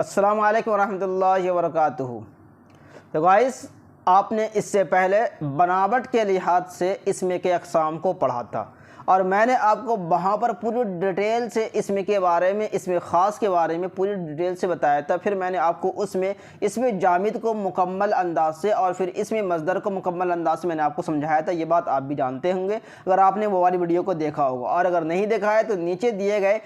अस्सलाम वालेकुम वरहमतुल्लाहि वबरकातुहू। तो गाइस, आपने इससे पहले बनावट के लिहाज से इसमें के अक़साम को पढ़ा था और मैंने आपको वहाँ पर पूरी डिटेल से इसमें के बारे में, इसमें ख़ास के बारे में पूरी डिटेल से बताया था। फिर मैंने आपको इसमें जामिद को मुकम्मल अंदाज से और फिर इसमें मज़दर को मुकम्मल अंदाज से मैंने आपको समझाया था। ये बात आप भी जानते होंगे अगर आपने वो वाली वीडियो को देखा होगा, और अगर नहीं देखा है तो नीचे दिए गए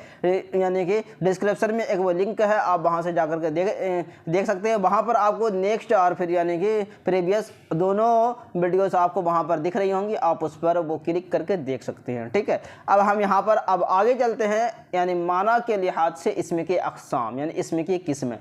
यानी कि डिस्क्रिप्शन में एक वो लिंक है, आप वहाँ से जाकर के देख सकते हैं। वहाँ पर आपको नेक्स्ट और फिर यानी कि प्रीवियस दोनों वीडियोस आपको वहाँ पर दिख रही होंगी, आप उस पर वो क्लिक करके देख सकते हैं। ठीक है, अब हम यहाँ पर अब आगे चलते हैं, यानी माना के लिहाज से इसमें के अक़साम यानी इसमें की किस्में।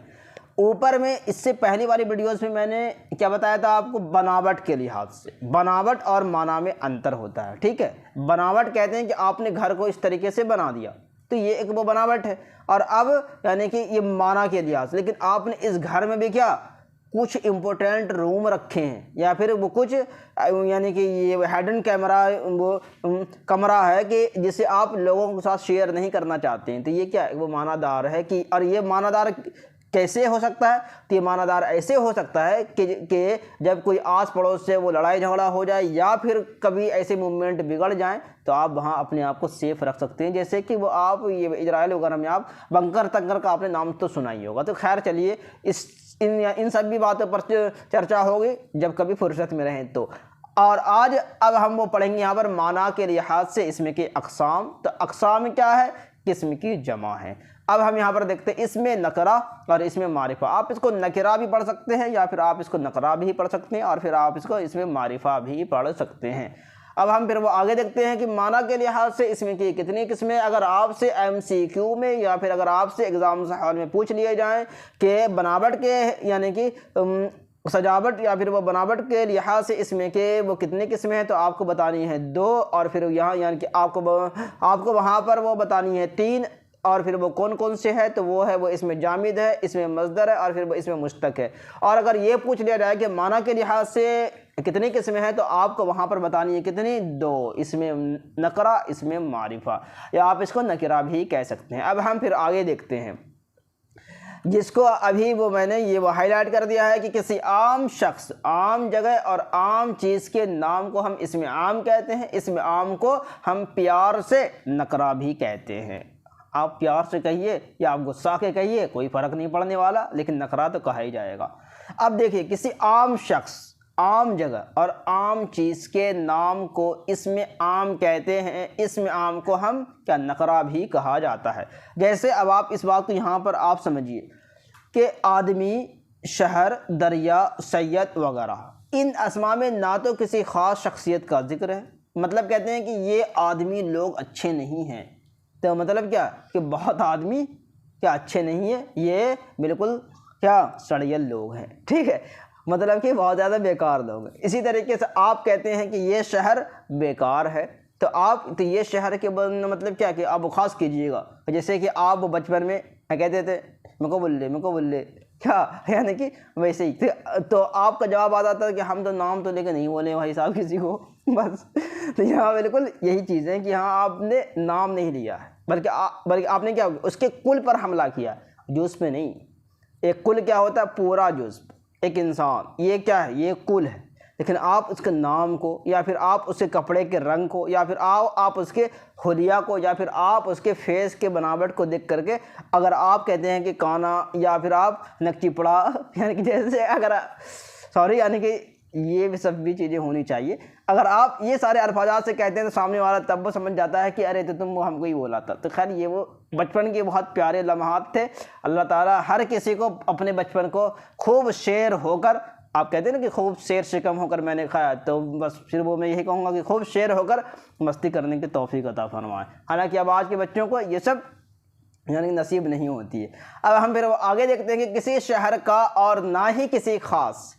ऊपर में इससे पहली वाली वीडियोस में मैंने क्या बताया था आपको, बनावट के लिहाज से। बनावट और माना में अंतर होता है। ठीक है, बनावट कहते हैं कि आपने घर को इस तरीके से बना दिया, तो ये एक वो बनावट है। और अब यानी कि ये माना के लिहाज, लेकिन आपने इस घर में भी क्या कुछ इम्पोर्टेंट रूम रखे हैं, या फिर वो कुछ यानी कि ये हिडन कैमरा वो कमरा है कि जिसे आप लोगों के साथ शेयर नहीं करना चाहते हैं, तो ये क्या वो मानादार है कि। और ये मानादार कैसे हो सकता है, तो ये मानादार ऐसे हो सकता है कि जब कोई आस पड़ोस से वो लड़ाई झगड़ा हो जाए या फिर कभी ऐसे मूवमेंट बिगड़ जाएं, तो आप वहाँ अपने आप को सेफ रख सकते हैं। जैसे कि वो आप ये इजराइल वगैरह में आप बंकर तंकर का आपने नाम तो सुना ही होगा। तो खैर चलिए, इन सभी बातों पर चर्चा होगी जब कभी फुर्सत में रहें तो। और आज अब हम वो पढ़ेंगे यहाँ पर माना के लिहाज से इसमें के अक़साम। तो अक़साम क्या है, किस्म की जमा है। अब हम यहाँ पर देखते हैं इसमें नकरा और इसमें मारिफा। आप इसको नकरा भी पढ़ सकते हैं या फिर आप इसको नकरा भी पढ़ सकते हैं, और फिर आप इसको इसमें मारिफा भी पढ़ सकते हैं। अब हम फिर वो आगे देखते हैं कि माना के लिहाज से इसमें की कितनी किस्में। अगर आपसे MCQ में या फिर अगर आपसे एग्ज़ाम हॉल में पूछ लिए जाएं कि बनावट के यानी कि सजावट या फिर वो बनावट के लिहाज से इसमें के वो कितनी किस्में हैं, तो आपको बतानी है 2, और फिर यहाँ यानी कि आपको वहाँ पर वो बतानी है 3। और फिर वो कौन कौन से है, तो वो है वो इसमें जामिद है, इसमें मज़दर है, और फिर वो इसमें मुश्तक है। और अगर ये पूछ लिया जाए कि माना के लिहाज से कितनी किस्में हैं, तो आपको वहाँ पर बतानी है कितनी, 2। इसमें नकरा, इसमें मारिफा, या आप इसको नकरा भी कह सकते हैं। अब हम फिर आगे देखते हैं, जिसको अभी वो मैंने ये वो हाईलाइट कर दिया है कि किसी आम शख्स, आम जगह और आम चीज़ के नाम को हम इसमें आम कहते हैं। इसमें आम को हम प्यार से नकरा भी कहते हैं। आप प्यार से कहिए या आप गुस्सा के कहिए, कोई फ़र्क नहीं पड़ने वाला, लेकिन नकरा तो कहा ही जाएगा। अब देखिए, किसी आम शख्स, आम जगह और आम चीज़ के नाम को इसमें आम कहते हैं। इसमें आम को हम क्या नकरा भी कहा जाता है। जैसे अब आप इस बात को यहाँ पर आप समझिए कि आदमी, शहर, दरिया, सैयद वगैरह, इन अस्मा में ना तो किसी ख़ास शख्सियत का जिक्र है, मतलब कहते हैं कि ये आदमी लोग अच्छे नहीं हैं, तो मतलब क्या कि बहुत आदमी क्या अच्छे नहीं है, ये बिल्कुल क्या सड़ियल लोग हैं। ठीक है, मतलब कि बहुत ज़्यादा बेकार लोग हैं। इसी तरीके से आप कहते हैं कि ये शहर बेकार है, तो ये शहर के मतलब क्या कि आप ख़ास कीजिएगा। जैसे कि आप बचपन में कहते थे मेरे को बुल्ले क्या, यानी कि वैसे ही तो आपका जवाब आता था कि हम तो नाम तो लेके नहीं बोले भाई साहब किसी को, बस। तो यहाँ बिल्कुल यही चीज़ है कि यहाँ आपने नाम नहीं लिया है, बल्कि आपने क्या उसके कुल पर हमला किया, जुज़ पे नहीं। एक कुल क्या होता है, पूरा जुज़, एक इंसान, ये क्या है, ये कुल है। लेकिन आप उसके नाम को या फिर आप उसके कपड़े के रंग को या फिर आप उसके हुलिया को या फिर आप उसके फेस के बनावट को देख करके अगर आप कहते हैं कि काना या फिर आप नकचिपड़ा, यानी कि जैसे अगर सॉरी यानी कि ये भी सब भी चीज़ें होनी चाहिए। अगर आप ये सारे अल्फाजात से कहते हैं तो सामने वाला तब वो समझ जाता है कि अरे तो तुम वो हमको ही बोला था। तो खैर ये वो बचपन के बहुत प्यारे लम्हात थे। अल्लाह ताला हर किसी को अपने बचपन को खूब शेर होकर, आप कहते हैं ना कि खूब शेर शिकम होकर मैंने खाया, तो बस फिर वो मैं यही कहूँगा कि खूब शेर होकर मस्ती करने की तौफीक अता फरमाए। हालांकि अब आज के बच्चों को ये सब यानी नसीब नहीं होती है। अब हम फिर आगे देखते हैं कि किसी शहर का और ना ही किसी ख़ास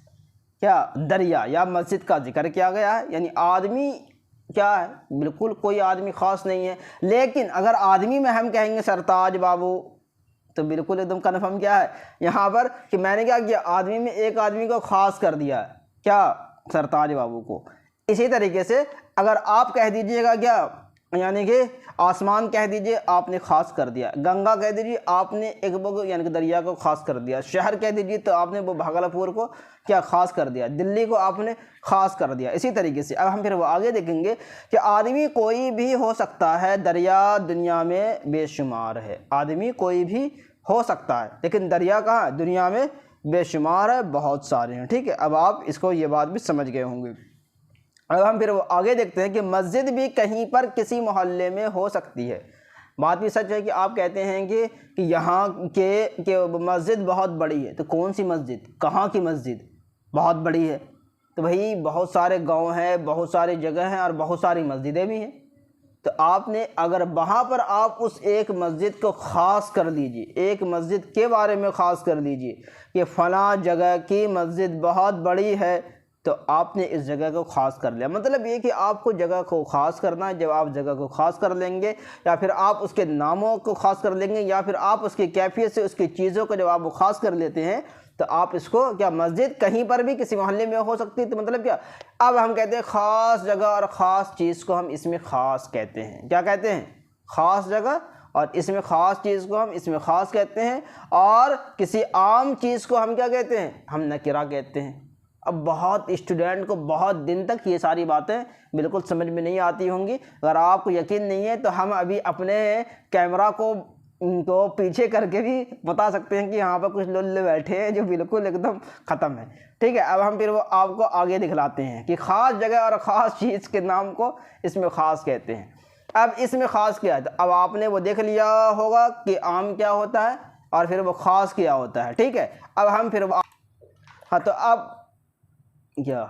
क्या दरिया या मस्जिद का जिक्र किया गया है। यानी आदमी क्या है, बिल्कुल कोई आदमी ख़ास नहीं है। लेकिन अगर आदमी में हम कहेंगे सरताज बाबू, तो बिल्कुल एकदम कन्फर्म क्या है यहाँ पर कि मैंने क्या किया, आदमी में एक आदमी को ख़ास कर दिया है, क्या, सरताज बाबू को। इसी तरीके से अगर आप कह दीजिएगा क्या यानी कि आसमान कह दीजिए आपने ख़ास कर दिया, गंगा कह दीजिए आपने एक वो यानी कि दरिया को ख़ास कर दिया, शहर कह दीजिए तो आपने वो भागलपुर को क्या ख़ास कर दिया, दिल्ली को आपने ख़ास कर दिया। इसी तरीके से अब हम फिर वो आगे देखेंगे कि आदमी कोई भी हो सकता है, दरिया दुनिया में बेशुमार है। आदमी कोई भी हो सकता है लेकिन दरिया कहाँ है, दुनिया में बेशुमार है, बहुत सारे हैं। ठीक है, अब आप इसको ये बात भी समझ गए होंगे। अब हम फिर वो आगे देखते हैं कि मस्जिद भी कहीं पर किसी मोहल्ले में हो सकती है। बात भी सच है कि आप कहते हैं कि यहाँ के मस्जिद बहुत बड़ी है, तो कौन सी मस्जिद, कहाँ की मस्जिद बहुत बड़ी है? तो भाई बहुत सारे गांव हैं, बहुत सारी जगह हैं और बहुत सारी मस्जिदें भी हैं। तो आपने अगर वहाँ पर आप उस एक मस्जिद को ख़ास कर लीजिए, एक मस्जिद के बारे में ख़ास कर लीजिए कि फ़लाँ जगह की मस्जिद बहुत बड़ी है, तो आपने इस जगह को ख़ास कर लिया। मतलब ये कि आपको जगह को ख़ास करना है। जब आप जगह को ख़ास कर लेंगे या फिर आप उसके नामों को ख़ास कर लेंगे या फिर आप उसकी कैफियत से उसकी चीज़ों को जब आप वो ख़ास कर लेते हैं तो आप इसको क्या, मस्जिद कहीं पर भी किसी मोहल्ले में हो सकती है। तो मतलब क्या, अब हम कहते हैं ख़ास जगह और ख़ास चीज़ को हम इसमें ख़ास कहते हैं। क्या कहते हैं? ख़ास जगह, और इसमें ख़ास चीज़ को हम इसमें ख़ास कहते हैं। और किसी आम चीज़ को हम क्या कहते हैं? हम नकिरा कहते हैं। अब बहुत स्टूडेंट को बहुत दिन तक ये सारी बातें बिल्कुल समझ में नहीं आती होंगी। अगर आपको यकीन नहीं है तो हम अभी अपने कैमरा को पीछे करके भी बता सकते हैं कि यहाँ पर कुछ लोग बैठे हैं जो बिल्कुल एकदम ख़त्म है। ठीक है, अब हम फिर वो आपको आगे दिखलाते हैं कि ख़ास जगह और ख़ास चीज़ के नाम को इसमें ख़ास कहते हैं। अब इसमें ख़ास क्या है, तो अब आपने वो देख लिया होगा कि आम क्या होता है और फिर वो ख़ास क्या होता है। ठीक है, अब हम फिर हाँ तो अब क्या,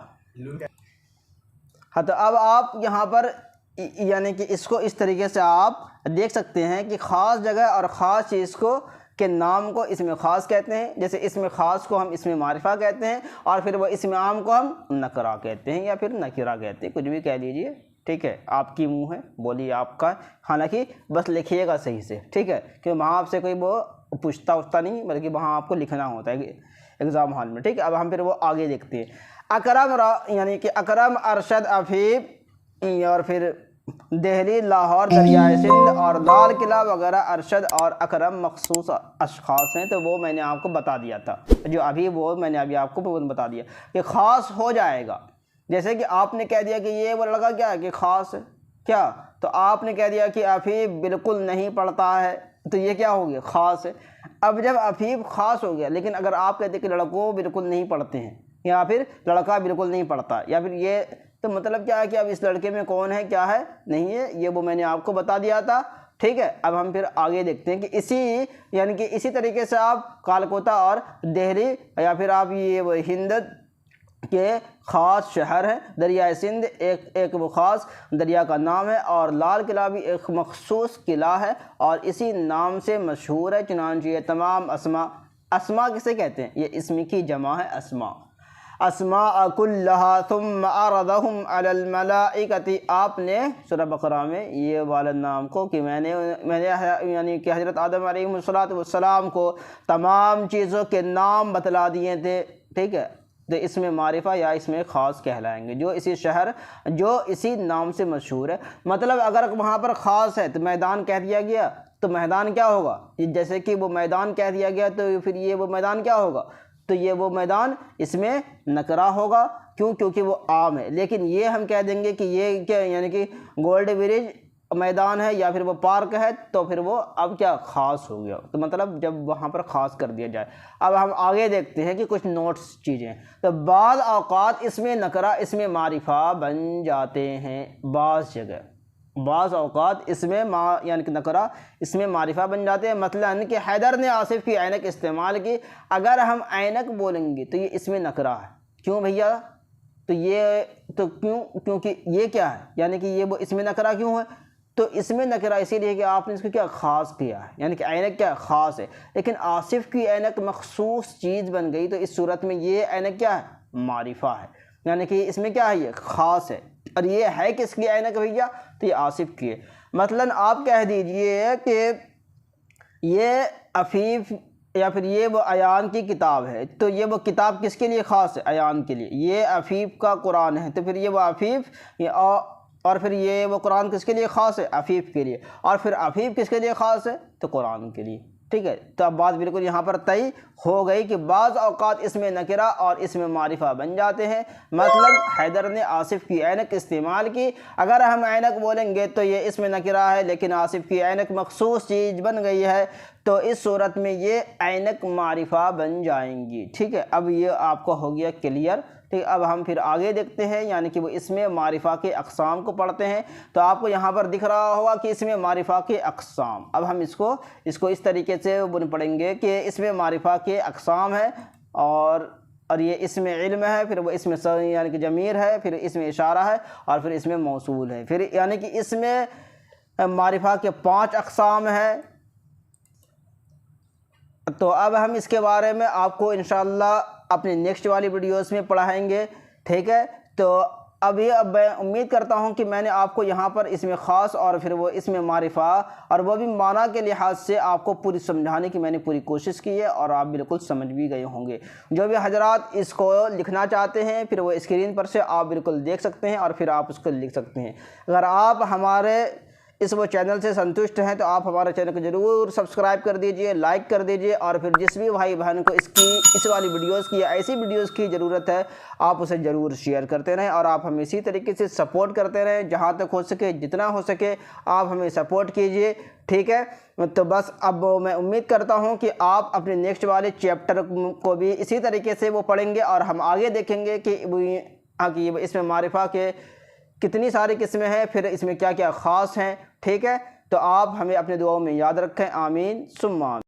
हाँ तो अब आप यहाँ पर यानी कि इसको इस तरीके से आप देख सकते हैं कि ख़ास जगह और ख़ास चीज़ को के नाम को इसमें ख़ास कहते हैं। जैसे इसमें ख़ास को हम इसमें मारिफा कहते हैं और फिर वो इसमें आम को हम नकरा कहते हैं या फिर नकिरा कहते हैं, कुछ भी कह लीजिए। ठीक है, आपकी मुंह है, बोलिए आपका, हालांकि बस लिखिएगा सही से। ठीक है, क्योंकि वहाँ आपसे कोई वो पूछता उछता नहीं, बल्कि वहाँ आपको लिखना होता है एग्ज़ाम हॉल में। ठीक है, अब हम फिर वो आगे देखते हैं। अकरम यानी कि अकरम, अरशद, अफीफ और फिर दिल्ली, लाहौर, दरियाए सिंध और लाल किला वगैरह अरशद और अकरम मखसूस अशख़ास हैं। तो वो मैंने आपको बता दिया था, जो अभी वो मैंने अभी आपको बता दिया कि ख़ास हो जाएगा। जैसे कि आपने कह दिया कि ये वो लड़का क्या है कि ख़ास है क्या, तो आपने कह दिया कि अफीफ बिल्कुल नहीं पढ़ता है, तो ये क्या हो गया, ख़ास है। अब जब अफीफ ख़ास हो गया, लेकिन अगर आप कहते कि लड़कों बिल्कुल नहीं पढ़ते हैं या फिर लड़का बिल्कुल नहीं पढ़ता या फिर ये, तो मतलब क्या है कि अब इस लड़के में कौन है क्या है नहीं है, ये वो मैंने आपको बता दिया था। ठीक है, अब हम फिर आगे देखते हैं कि इसी यानी कि इसी तरीके से आप कालकोटा और दिल्ली या फिर आप ये वो हिंद के ख़ास शहर है, दरियाए सिंध एक वो ख़ास दरिया का नाम है और लाल किला भी एक मखसूस किला है और इसी नाम से मशहूर है। चुनांचे ये तमाम अस्मा किसे कहते हैं, ये इसमी की जमा है अस्मा कुल्लहा थुम्मा अरदहुम अलल मलाइकति। आपने सूरह बकरा में ये वाला नाम को कि मैंने यानी कि हज़रत आदम अलैहिस्सलाम को तमाम चीज़ों के नाम बतला दिए थे। ठीक है, तो इसमें मारिफा या इसमें ख़ास कहलाएंगे जो इसी शहर जो इसी नाम से मशहूर है। मतलब अगर वहाँ पर ख़ास है तो मैदान कह दिया गया तो मैदान क्या होगा, जैसे कि वो मैदान कह दिया गया तो फिर ये वो मैदान क्या होगा, तो ये वो मैदान इसमें नकरा होगा। क्यों? क्योंकि वो आम है। लेकिन ये हम कह देंगे कि ये क्या यानी कि गोल्ड ब्रिज मैदान है या फिर वो पार्क है, तो फिर वो अब क्या ख़ास हो गया। तो मतलब जब वहाँ पर ख़ास कर दिया जाए। अब हम आगे देखते हैं कि कुछ नोट्स चीज़ें, तो बाज़ औक़ात इसमें नकरा इसमें मारिफा बन जाते हैं। बाज़ औक़ात इसमें यानी कि नकरा इसमें मारिफा बन जाते हैं। मसलन कि हैदर ने आसिफ की ऐनक इस्तेमाल की, अगर हम ऐनक बोलेंगे तो ये इसमें नकरा है। क्यों भैया, तो ये तो क्योंकि ये क्या है, यानी कि ये वो इसमें नकरा क्यों है, तो इसमें नकरा इसीलिए कि आपने इसको क्या ख़ास किया है, यानी कि ऐनक क्या ख़ास है। लेकिन आसिफ की ऐनक मखसूस चीज़ बन गई, तो इस सूरत में ये ऐनक क्या है, मारिफा है, यानी कि इसमें क्या है, ये ख़ास है। और ये है किसकी ऐनक भैया, तो ये आसिफ की है। मतलब आप कह दीजिए कि ये अफीफ या फिर ये वो अयान की किताब है, तो ये वो किताब किसके लिए ख़ास है, अयान के लिए। ये अफीफ का कुरान है, तो फिर ये वो अफीफ और फिर ये वो कुरान किसके लिए ख़ास है? अफ़ीफ़ के लिए। और फिर अफ़ीफ़ किसके लिए ख़ास है? तो कुरान के लिए। ठीक है, तो अब बात बिल्कुल यहाँ पर तय हो गई कि बाज़ औक़ात इसमें नकिरा और इसमें मारिफा बन जाते हैं। मतलब हैदर ने आसिफ़ की ऐनक इस्तेमाल की, अगर हम ऐनक बोलेंगे तो ये इसमें नकिरा है, लेकिन आसिफ़ की ऐनक मखसूस चीज़ बन गई है, तो इस सूरत में ये ऐनक मारिफा बन जाएंगी। ठीक है, अब ये आपको हो गया क्लियर। ठीक, अब हम फिर आगे देखते हैं, यानी कि वो इसमें मारिफा के अक़साम को पढ़ते हैं। तो आपको यहाँ पर दिख रहा होगा कि इसमें मारिफा के अक़साम। अब हम इसको इस तरीके से पढ़ेंगे कि इसमें मारिफा के अक़साम है, और ये इसमें इल्म है, फिर वो इसमें यानी कि ज़मीर है, फिर इसमें इशारा है, और फिर इसमें मौसूल है। फिर यानी कि इसमें मारिफा के 5 अक़साम हैं। तो अब हम इसके बारे में आपको इंशाअल्लाह अपने नेक्स्ट वाली वीडियोस में पढ़ाएंगे। ठीक है, तो अब मैं उम्मीद करता हूं कि मैंने आपको यहाँ पर इसमें ख़ास और फिर वो इसमें मारिफा और वो भी माना के लिहाज से आपको पूरी समझाने की मैंने पूरी कोशिश की है, और आप बिल्कुल समझ भी गए होंगे। जो भी हजरात इसको लिखना चाहते हैं, फिर वो स्क्रीन पर से आप बिल्कुल देख सकते हैं और फिर आप उसको लिख सकते हैं। अगर आप हमारे इस वो चैनल से संतुष्ट हैं तो आप हमारे चैनल को ज़रूर सब्सक्राइब कर दीजिए, लाइक कर दीजिए, और फिर जिस भी भाई बहन को इस वाली वीडियोस की या ऐसी वीडियोस की ज़रूरत है, आप उसे ज़रूर शेयर करते रहें, और आप हमें इसी तरीके से सपोर्ट करते रहें। जहाँ तक हो सके, जितना हो सके, आप हमें सपोर्ट कीजिए। ठीक है, तो बस अब मैं उम्मीद करता हूँ कि आप अपने नेक्स्ट वाले चैप्टर को भी इसी तरीके से वो पढ़ेंगे, और हम आगे देखेंगे कि इसमें मारिफा के कितनी सारी किस्में हैं, फिर इसमें क्या क्या ख़ास हैं। ठीक है, तो आप हमें अपने दुआओं में याद रखें। आमीन सुम्मा आमीन।